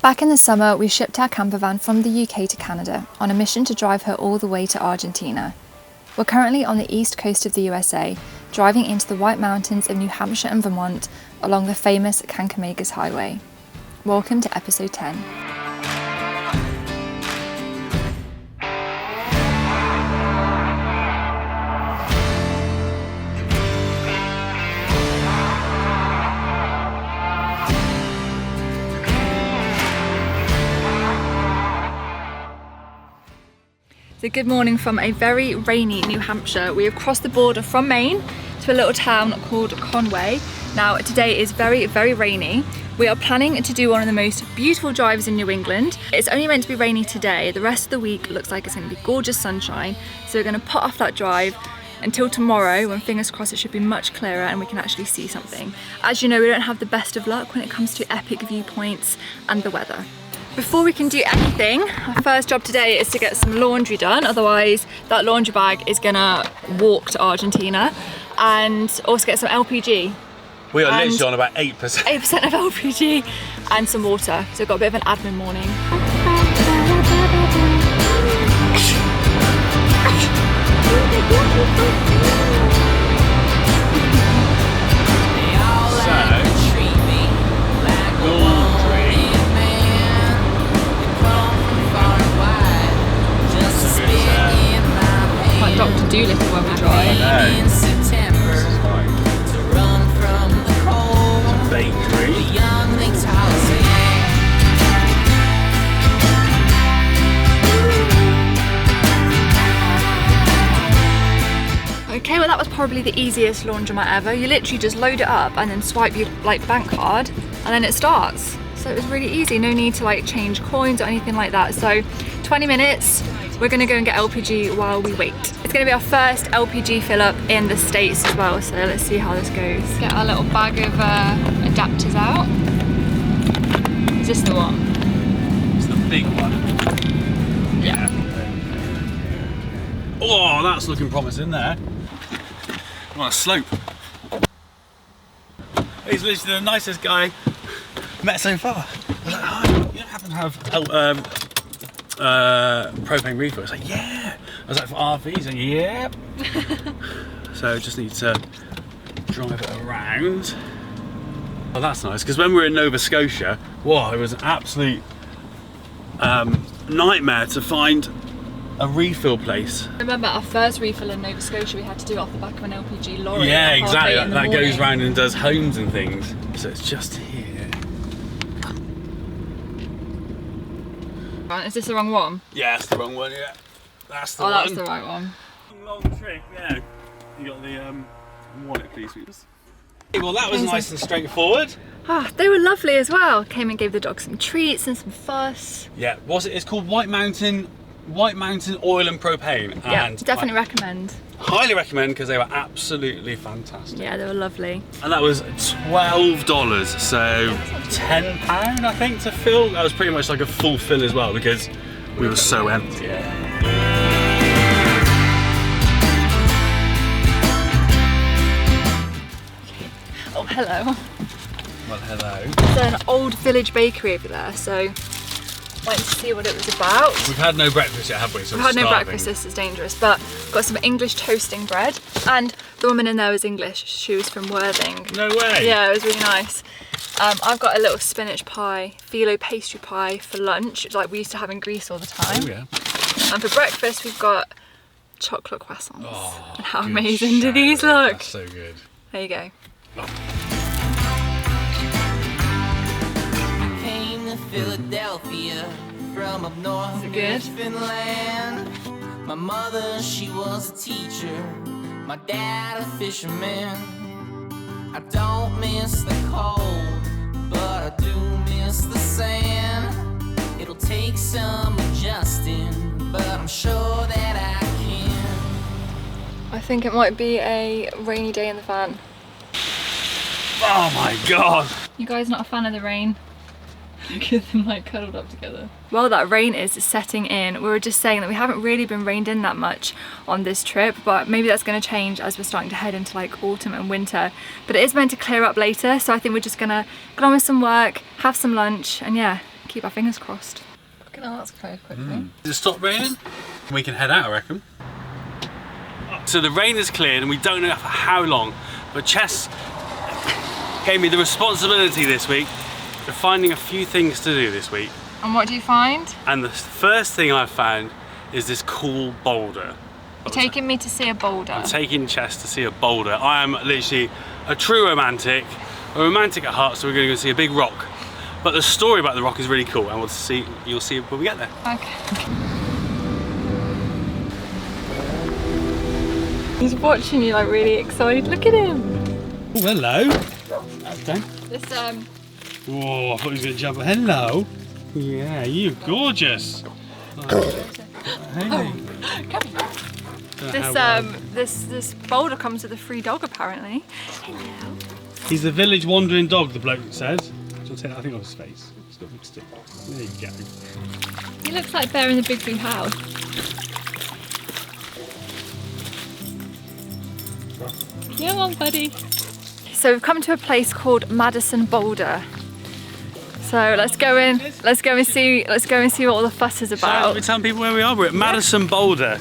Back in the summer, we shipped our camper van from the UK to Canada on a mission to drive her all the way to Argentina. We're currently on the east coast of the USA, driving into the White Mountains of New Hampshire and Vermont along the famous Kancamagus Highway. Welcome to episode 10. So good morning from a very rainy New Hampshire. We have crossed the border from Maine to a little town called Conway. Now today is very, very rainy. We are planning to do one of the most beautiful drives in New England. It's only meant to be rainy today. The rest of the week looks like it's going to be gorgeous sunshine. So we're going to put off that drive until tomorrow, when fingers crossed it should be much clearer and we can actually see something. As you know, we don't have the best of luck when it comes to epic viewpoints and the weather. Before we can do anything, our first job today is to get some laundry done, otherwise that laundry bag is gonna walk to Argentina, and also get some LPG. We are literally on about 8%. 8% of LPG and some water, so we've got a bit of an admin morning. Like Dr. Doolittle when we drive. In September, to run from the cold. Bakery. The younglings Okay, well that was probably the easiest laundromat ever. You literally just load it up and then swipe your bank card and then it starts. So it was really easy, no need to change coins or anything like that. So 20 minutes, we're gonna go and get LPG while we wait. It's gonna be our first LPG fill up in the States as well, so let's see how this goes. Get our little bag of adapters out. Is this the one? It's the big one. Yeah. Oh, that's looking promising there. On a slope. He's literally the nicest guy met so far. I was like, hi, you don't happen to have propane refill? It's like, yeah. I was like, for RVs? And yeah. So just need to drive it around. Oh, that's nice, because when we were in Nova Scotia, wow, it was an absolute nightmare to find a refill place. I remember our first refill in Nova Scotia, we had to do it off the back of an LPG lorry. Yeah, exactly. That goes morning. round and does homes and things. So it's just here. Right, is this the wrong one? Yeah, that's the wrong one, yeah. That's the one. Oh, that's the right one. Long trick, yeah. You got the wallet, please. Well, that was nice and straightforward. Ah, they were lovely as well. Came and gave the dog some treats and some fuss. Yeah, it's called White Mountain Oil and Propane. Yeah, And definitely recommend. Highly recommend, because they were absolutely fantastic. Yeah, they were lovely. And that was $12, so £10 I think to fill. That was pretty much like a full fill as well, because we were so empty. Oh, hello. Well, hello. There's an old village bakery over there, so went to see what it was about. We've had no breakfast yet, have we? So We've had no breakfast, this is dangerous, but got some English toasting bread, and the woman in there was English. She was from Worthing. No way. Yeah, it was really nice. I've got a little spinach pie, phyllo pastry pie for lunch, like we used to have in Greece all the time. Oh, yeah. And for breakfast, we've got chocolate croissants. Oh, and how amazing do these look? That's so good. There you go. Oh. Philadelphia from up north good? Finland. My mother, she was a teacher, my dad a fisherman. I don't miss the cold, but I do miss the sand. It'll take some adjusting, but I'm sure that I can. I think it might be a rainy day in the van. Oh my god. You guys not a fan of the rain? Look at them cuddled up together. Well, that rain is setting in. We were just saying that we haven't really been rained in that much on this trip, but maybe that's going to change as we're starting to head into autumn and winter. But it is meant to clear up later, so I think we're just gonna get on with some work, have some lunch, and yeah, keep our fingers crossed. Look at how that's cleared quickly. Does it stop raining? We can head out, I reckon. So the rain has cleared and we don't know for how long, but Chess gave me the responsibility this week of finding a few things to do this week. And what do you find? And the first thing I found is this cool boulder. You're taking me to see a boulder. I'm taking Chess to see a boulder. I am literally a true romantic at heart, so we're going to go see a big rock. But the story about the rock is really cool, and you'll see when we get there. Okay. He's watching you like really excited. Look at him. Oh, hello. Okay. This Oh, I thought he was going to jump. Hello. Yeah, you're gorgeous. Hey. This boulder comes with a free dog apparently. Hello. He's the village wandering dog, the bloke says. Do you want to take that thing off his face? Still fixed it. There you go. He looks like Bear in the Big Blue House. Come on, buddy. So we've come to a place called Madison, Boulder. So let's go in. Let's go and see what all the fuss is about. We're telling people where we are. We're at Madison, Boulder,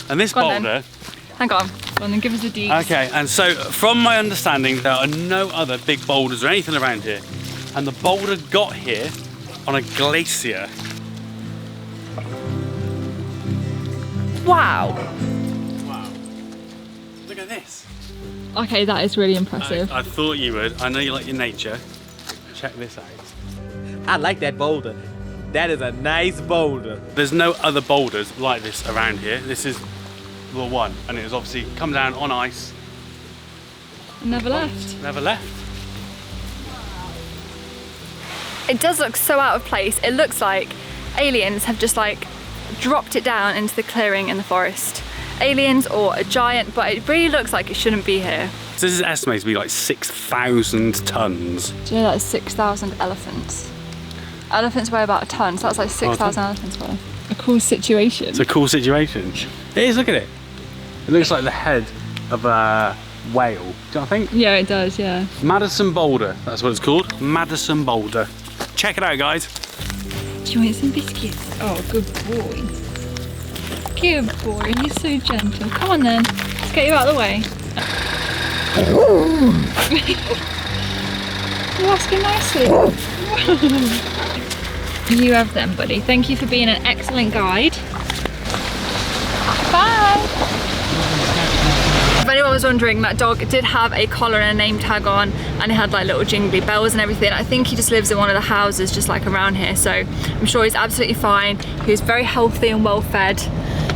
and this boulder. Hang on. Go on then, give us the deets. Okay, and so from my understanding, there are no other big boulders or anything around here, and the boulder got here on a glacier. Wow. Wow. Look at this. Okay, that is really impressive. I thought you would. I know you like your nature. Check this out. I like that boulder. That is a nice boulder. There's no other boulders like this around here. This is the one, and it was obviously come down on ice. Never left. Never left. It does look so out of place. It looks like aliens have just like dropped it down into the clearing in the forest. Aliens or a giant, but it really looks like it shouldn't be here. So this is estimated to be like 6,000 tons. Do you know that's 6,000 elephants? Elephants weigh about a ton, so that's like 6,000 elephants weigh. A cool situation. It's a cool situation. It is, look at it. It looks like the head of a whale. Do you think? Yeah, it does, yeah. Madison Boulder, that's what it's called. Madison Boulder. Check it out, guys. Do you want some biscuits? Oh, good boy. Good boy, he's so gentle. Come on then, let's get you out of the way. You're asking nicely. You have them, buddy. Thank you for being an excellent guide. Bye. If anyone was wondering, that dog did have a collar and a name tag on, and it had like little jingly bells and everything. I think he just lives in one of the houses just like around here, so I'm sure he's absolutely fine. He was very healthy and well fed,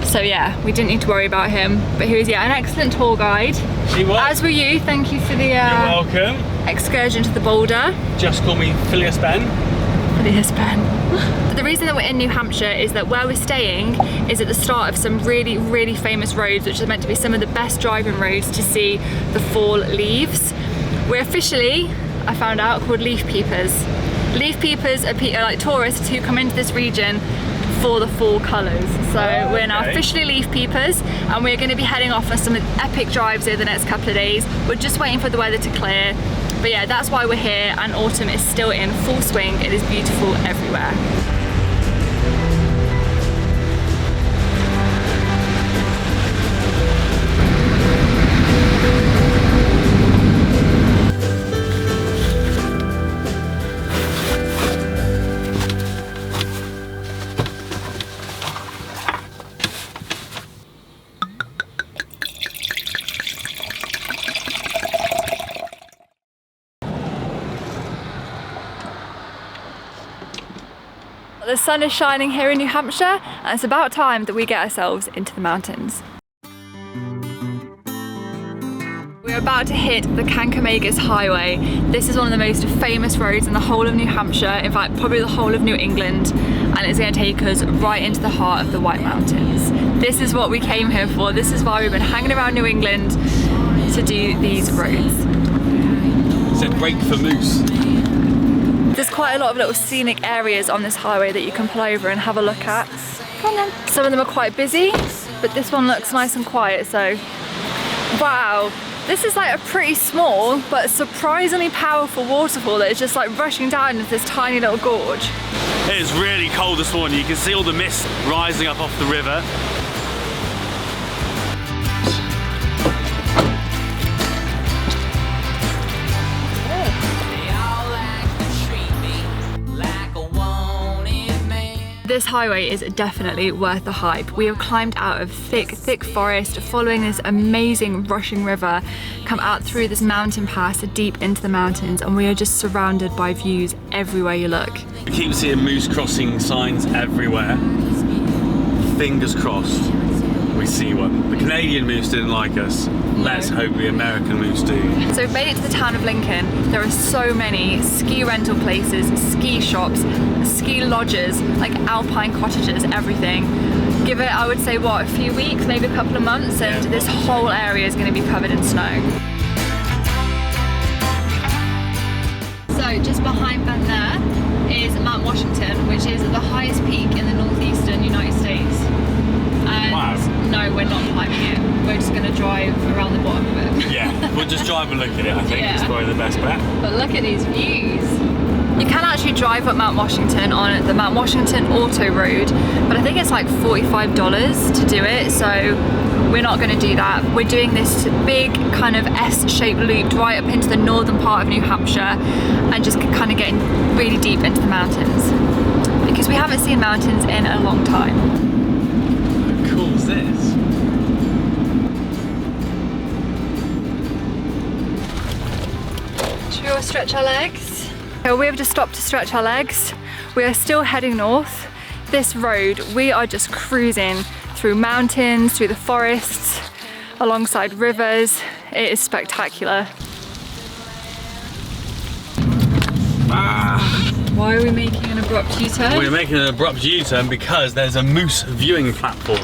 so yeah, we didn't need to worry about him. But he was, yeah, an excellent tour guide. He was. As were you. Thank you for the You're welcome. excursion to the boulder. Just call me Phileas Ben. Phileas Ben. The reason that we're in New Hampshire is that where we're staying is at the start of some really, really famous roads, which are meant to be some of the best driving roads to see the fall leaves. We're officially, I found out, called leaf peepers. Leaf peepers are like tourists who come into this region for the fall colours. So we're now officially leaf peepers, and we're going to be heading off on some epic drives over the next couple of days. We're just waiting for the weather to clear. But yeah, that's why we're here, and autumn is still in full swing. It is beautiful everywhere. The sun is shining here in New Hampshire, and it's about time that we get ourselves into the mountains. We're about to hit the Kancamagus Highway. This is one of the most famous roads in the whole of New Hampshire, in fact probably the whole of New England, and it's going to take us right into the heart of the White Mountains. This is what we came here for. This is why we've been hanging around New England to do these roads. It's a break for moose. There's quite a lot of little scenic areas on this highway that you can pull over and have a look at. Come on. Some of them are quite busy, but this one looks nice and quiet, so wow. This is like a pretty small but surprisingly powerful waterfall that is just like rushing down into this tiny little gorge. It is really cold this morning. You can see all the mist rising up off the river. This highway is definitely worth the hype. We have climbed out of thick forest, following this amazing rushing river, come out through this mountain pass deep into the mountains, and we are just surrounded by views everywhere you look. We keep seeing moose crossing signs everywhere. Fingers crossed we see one. The Canadian moose didn't like us. Let's hope the American moose do. So we've made it to the town of Lincoln. There are so many ski rental places, ski shops, ski lodges, like alpine cottages, everything. Give it, I would say, what, a few weeks, maybe a couple of months, and this whole area is going to be covered in snow. So just behind Ben there is Mount Washington, which is the highest peak in the northeastern United States. And no, we're not climbing it. We're just going to drive around the bottom of it. Yeah, we'll just drive and look at it, I think. It's probably the best bet. But look at these views. You can actually drive up Mount Washington on the Mount Washington Auto Road, but I think it's like $45 to do it, so we're not going to do that. We're doing this big kind of S-shaped loop right up into the northern part of New Hampshire and just kind of getting really deep into the mountains, because we haven't seen mountains in a long time. How cool is this? Should we all stretch our legs? So we have just stopped to stretch our legs. We are still heading north. This road, we are just cruising through mountains, through the forests, alongside rivers. It is spectacular. Why are we making an abrupt U-turn? We're making an abrupt U-turn because there's a moose viewing platform.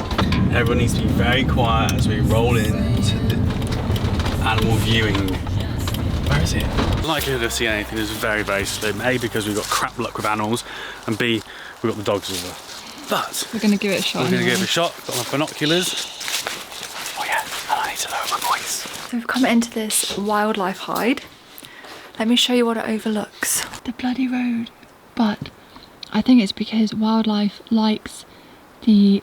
Everyone needs to be very quiet as we roll into the animal viewing. Where is it? Unlikely to see anything. It's very, very slim. A, because we've got crap luck with animals, and B, we've got the dogs as well. But we're going to give it a shot. We're going to give it a shot. Got my binoculars. Oh yeah, and I need to lower my voice. So we've come into this wildlife hide. Let me show you what it overlooks. The bloody road. But I think it's because wildlife likes the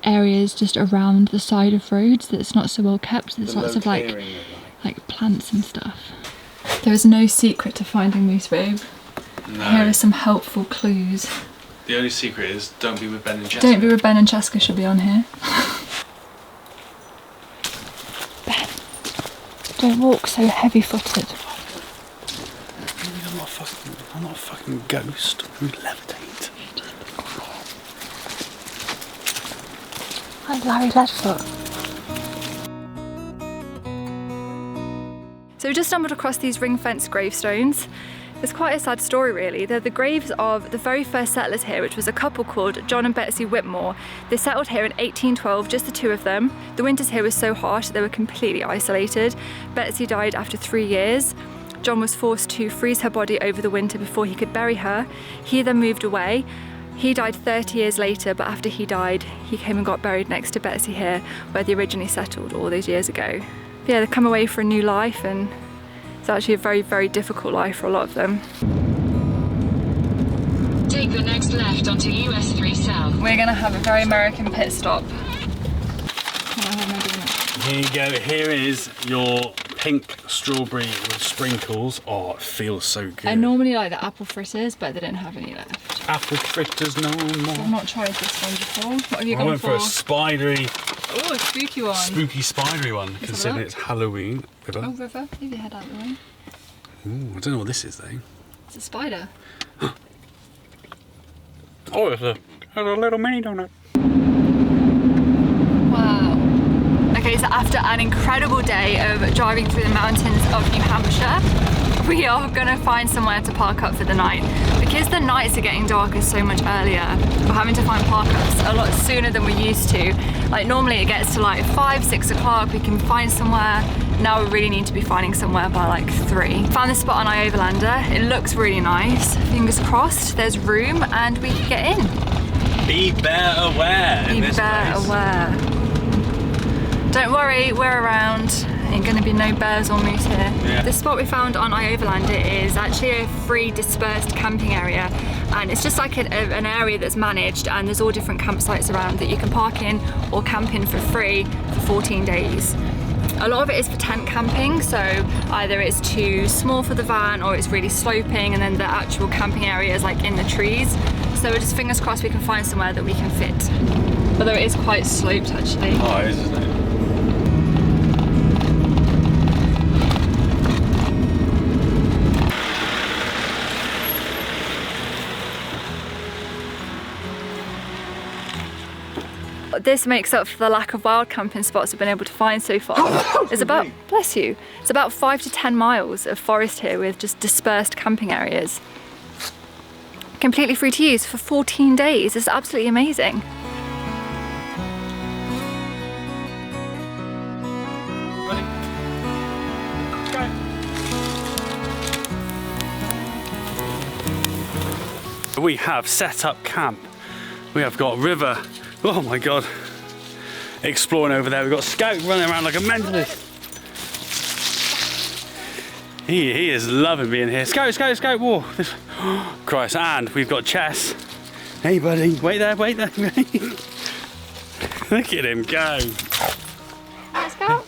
areas just around the side of roads that's not so well kept. There's lots of like plants and stuff. There is no secret to finding moose, babe. No. Here are some helpful clues. The only secret is don't be with Ben and Jessica. Don't be with Ben and Jessica should be on here. Ben, don't walk so heavy-footed. I'm not a fucking ghost who levitate. I'm Larry Ledfoot. So we just stumbled across these ring-fenced gravestones. It's quite a sad story really. They're the graves of the very first settlers here, which was a couple called John and Betsy Whitmore. They settled here in 1812, just the two of them. The winters here were so harsh they were completely isolated. Betsy died after 3 years. John was forced to freeze her body over the winter before he could bury her. He then moved away. He died 30 years later, but after he died, he came and got buried next to Betsy here, where they originally settled all those years ago. But yeah, they come away for a new life, and it's actually a very, very difficult life for a lot of them. Take the next left onto US 3 South. We're gonna have a very American pit stop. Here you go, here is your pink strawberry with sprinkles. Oh, it feels so good. I normally like the apple fritters, but they didn't have any left. Apple fritters no more. I've not tried this one before. What have you I gone went for a spidery, Oh, a spooky one. spooky spidery one, considering it's Halloween. Oh, river. Leave your head out of the way. Ooh, I don't know what this is though. It's a spider. Oh, it's a little mini donut. Wow. Okay, so after an incredible day of driving through the mountains of New Hampshire, we are gonna find somewhere to park up for the night. Because the nights are getting darker so much earlier, we're having to find park-ups a lot sooner than we're used to. Like normally it gets to like 5, 6 o'clock, we can find somewhere. Now we really need to be finding somewhere by like 3. Found this spot on iOverlander. It looks really nice. Fingers crossed there's room and we can get in. Be bear aware in this place. Be bear aware. Don't worry, we're around. Ain't gonna be no bears or moose here. Yeah. The spot we found on iOverlander is actually a free dispersed camping area, and it's just like an area that's managed, and there's all different campsites around that you can park in or camp in for free for 14 days. A lot of it is for tent camping, so either it's too small for the van or it's really sloping, and then the actual camping area is like in the trees. So we're just fingers crossed we can find somewhere that we can fit. Although it is quite sloped actually. Oh, it is, isn't it? This makes up for the lack of wild camping spots we've been able to find so far. It's about, bless you, it's about 5 to 10 miles of forest here with just dispersed camping areas. Completely free to use for 14 days. It's absolutely amazing. We have set up camp. We have got river. Oh my God. Exploring over there. We've got Scout running around like a mentalist. He is loving being here. Scout, Scout, Scout, whoa. Christ, and we've got Chess. Hey buddy, wait there, wait there. Look at him go. Let's go.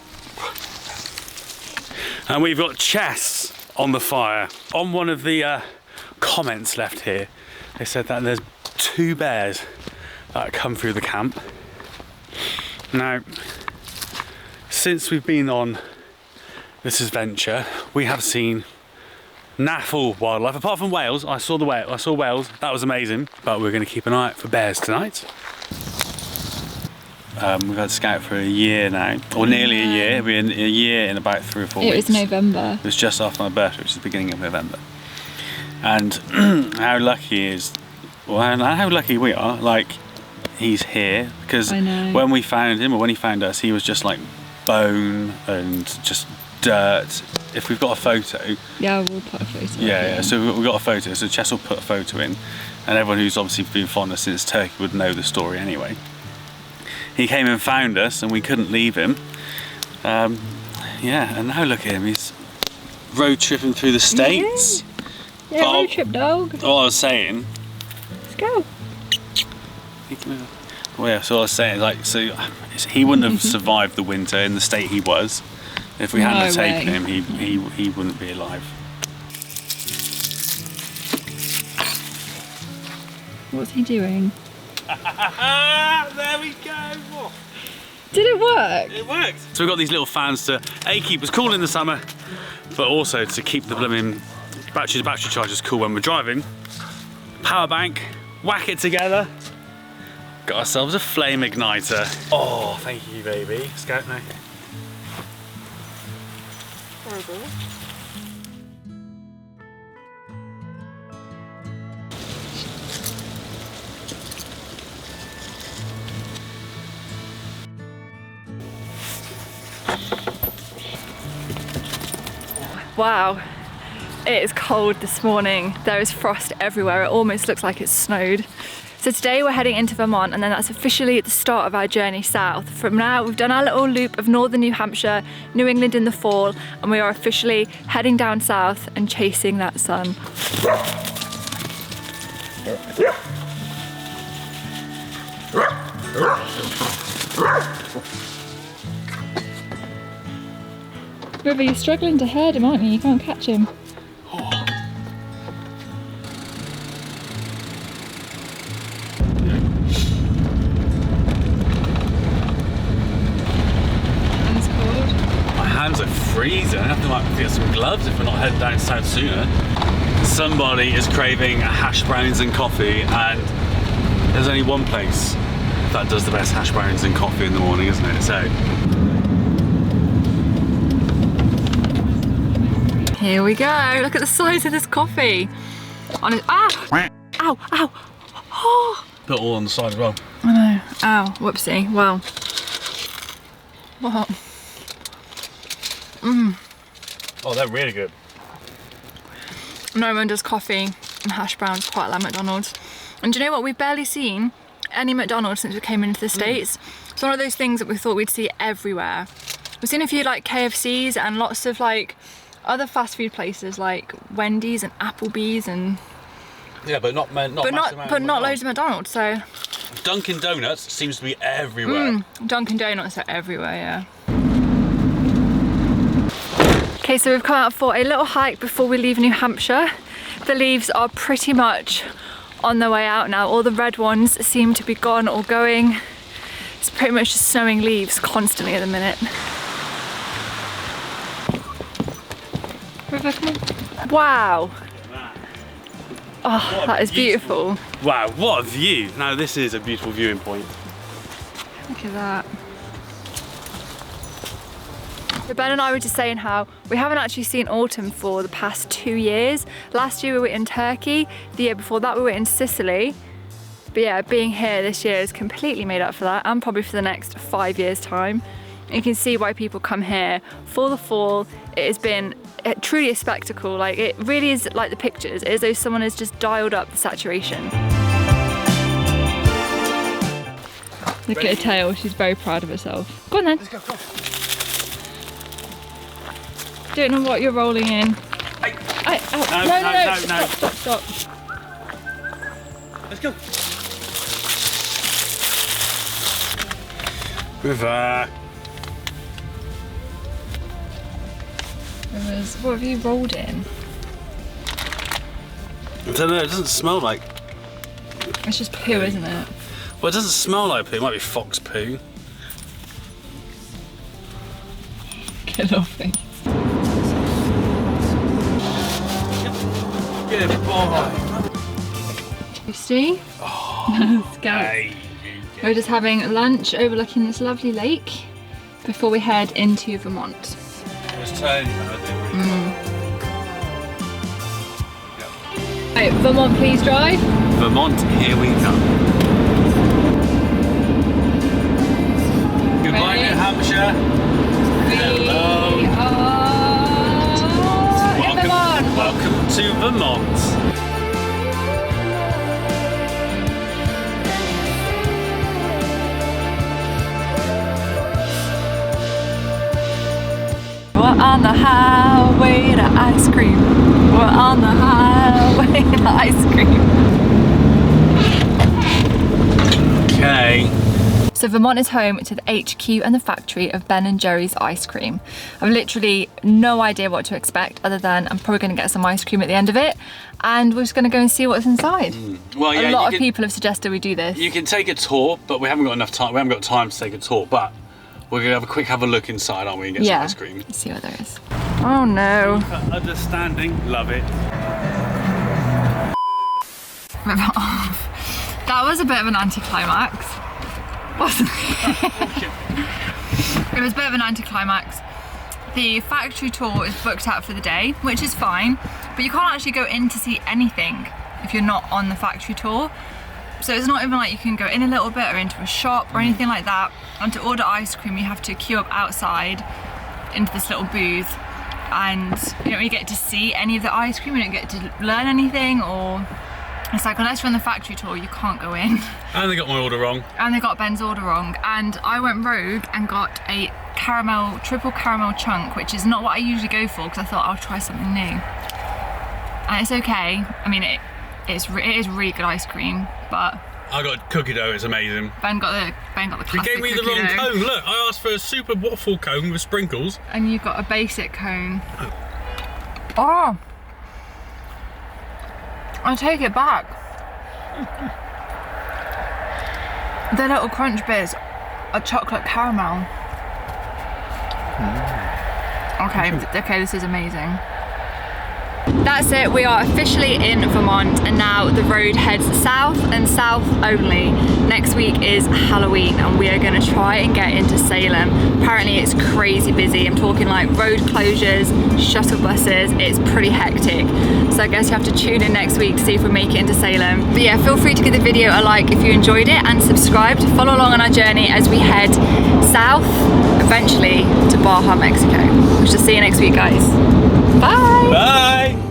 And we've got Chess on the fire. On one of the comments left here, they said that there's 2 bears that come through the camp. Now, since we've been on this adventure, we have seen naffle wildlife. Apart from whales, I saw whales, that was amazing. But we're going to keep an eye out for bears tonight. We've had Scout for a year now, or nearly a year. We're in a year in about 3 or 4 weeks. It was November. It was just after my birthday, which is the beginning of November. And how lucky how lucky we are, like, he's here, because when we found him, or when he found us, he was just like bone and just dirt. If we've got a photo, yeah, we'll put a photo. Yeah. So we've got a photo. So Chess will put a photo in, and everyone who's obviously been following us since Turkey would know the story anyway. He came and found us, and we couldn't leave him. Yeah, and now look at him. He's road tripping through the States. Yeah, road trip dog. What I was saying. Let's go. Well, yeah, so I was saying, like, so he wouldn't have survived the winter in the state he was. If we hadn't have taken him, he wouldn't be alive. What's he doing? There we go. Did it work? It worked. So we've got these little fans to keep us cool in the summer, but also to keep the blooming battery chargers cool when we're driving. Power bank, whack it together. Got ourselves a flame igniter. Oh, thank you, baby. Scout now. Horrible. Wow, it is cold this morning. There is frost everywhere. It almost looks like it's snowed. So today we're heading into Vermont, and then that's officially the start of our journey south. From now, we've done our little loop of northern New Hampshire, New England in the fall, and we are officially heading down south and chasing that sun. River, you're struggling to herd him, aren't you? You can't catch him. Freezing. I have to get some gloves if we're not heading down south sooner. Somebody is craving hash browns and coffee, and there's only one place that does the best hash browns and coffee in the morning, isn't it? So here we go. Look at the size of this coffee. On it. Ah! Ow! Ow! Oh! Put it all on the side as well. I know. Ow! Whoopsie. Well. What? Oh, they're really good. No one does coffee and hash browns quite like McDonald's. And do you know what? We've barely seen any McDonald's since we came into the States. It's one of those things that we thought we'd see everywhere. We've seen a few like KFCs and lots of like other fast food places like Wendy's and Applebee's and yeah, but not loads of McDonald's. So Dunkin' Donuts seems to be everywhere. Dunkin' Donuts are everywhere, yeah. Okay, so we've come out for a little hike before we leave New Hampshire. The leaves are pretty much on their way out now. All the red ones seem to be gone or going. It's pretty much just snowing leaves constantly at the minute. River, come on. Wow. Oh, that is beautiful. Wow, what a view. Now this is a beautiful viewing point. Look at that. So Ben and I were just saying how we haven't actually seen autumn for the past 2 years. Last year we were in Turkey, the year before that we were in Sicily. But yeah, being here this year has completely made up for that, and probably for the next 5 years' time. And you can see why people come here for the fall. It has been truly a spectacle. Like, it really is like the pictures. It is as though someone has just dialed up the saturation. Look at her tail, she's very proud of herself. Go on then. Let's go, go. Don't know what you're rolling in. No. Stop. Let's go. River. What have you rolled in? I don't know, it doesn't smell like... It's just poo, isn't it? Well, it doesn't smell like poo, it might be fox poo. Get off me. Good boy. Tasty. Oh, Hey. We're just having lunch overlooking this lovely lake before we head into Vermont. It's turning now, Right, Vermont, please drive. Vermont, here we come. Goodbye, Ready? New Hampshire. Hello. We are in Vermont. Welcome to Vermont. We're on the highway to ice cream. We're on the highway to ice cream. Okay. So Vermont is home to the HQ and the factory of Ben and Jerry's ice cream. I've literally no idea what to expect other than I'm probably going to get some ice cream at the end of it, and we're just going to go and see what's inside. Well, yeah, a lot of people have suggested we do this. You can take a tour, but we haven't got enough time. We haven't got time to take a tour, but we're going to have a look inside, aren't we, and get some ice cream. Let's see what there is. Oh no. Understanding, love it. That was a bit of an anticlimax, wasn't it? It was a bit of an anticlimax. The factory tour is booked out for the day, which is fine, but you can't actually go in to see anything if you're not on the factory tour. So it's not even like you can go in a little bit or into a shop or anything like that. And to order ice cream, you have to queue up outside into this little booth, and you don't really get to see any of the ice cream. You don't get to learn anything, or it's like unless you're on the factory tour, you can't go in. And they got my order wrong. And they got Ben's order wrong. And I went rogue and got a triple caramel chunk, which is not what I usually go for because I thought I'll try something new. And it's okay. I mean, it is really good ice cream, but I got cookie dough, it's amazing. Ben got the classic. You gave me the wrong cone, look, I asked for a super waffle cone with sprinkles. And you got a basic cone. Oh! I take it back. The little crunch bits are chocolate caramel. Okay, this is amazing. That's it, we are officially in Vermont, and now the road heads south and south only. Next week is Halloween and we are going to try and get into Salem. Apparently it's crazy busy. I'm talking like road closures, shuttle buses, it's pretty hectic. So I guess you have to tune in next week to see if we make it into Salem. But yeah, feel free to give the video a like if you enjoyed it, and subscribe to follow along on our journey as we head south, eventually to Baja, Mexico. We shall see you next week, guys. Bye! Bye!